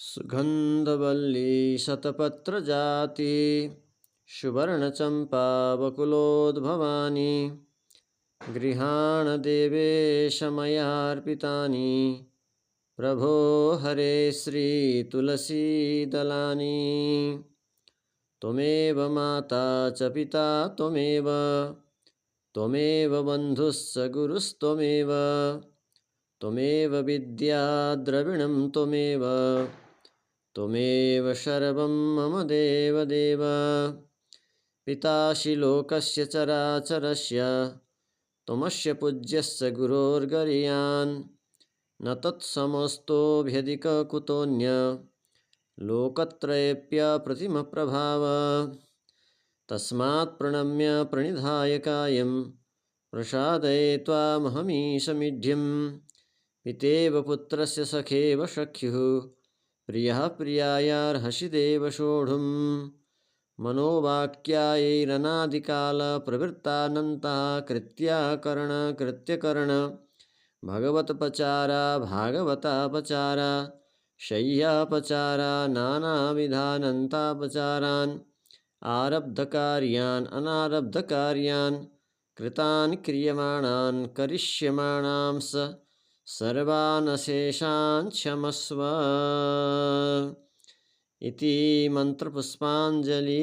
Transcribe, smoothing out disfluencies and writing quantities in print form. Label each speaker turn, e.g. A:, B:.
A: सुगन्धवल्ली शतपत्रजाति सुवर्णचम्पा बकुलोद्भवानि गृहाण देवेश मयार्पितानि प्रभो हरे श्रीतुलसीदलानि त्वमेव माता च पिता त्वमेव बन्धुश्च गुरुस्त्वमेव त्वमेव विद्या द्रविणं त्वमेव सर्वं मम देवदेव पितासि लोकस्य चराचरस्य त्वमस्य पूज्यस्य गुरोर्गरीयान् न तत्समस्तोऽभ्यधिककुतोऽन्य लोकत्रयेऽप्यप्रतिमप्रभाव तस्मात् प्रणम्य प्रणिधाय कायं प्रसादये त्वामहमीशमीढ्यं पितेव पुत्रस्य सखेव सख्युः प्रियः प्रियायार्हसि देव सोढुं मनोवाक्यायैरनादिकालप्रवृत्तानन्तः कृत्यकरण भगवत्पचारा भागवतापचारा शय्यापचारा नानाविधानन्तापचारान् आरब्धकार्यान् अनारब्धकार्यान् कृतान् क्रियमाणान् करिष्यमाणांस सर्वान् शेषान् क्षमस्व इति मंत्रपुष्पाञ्जलि।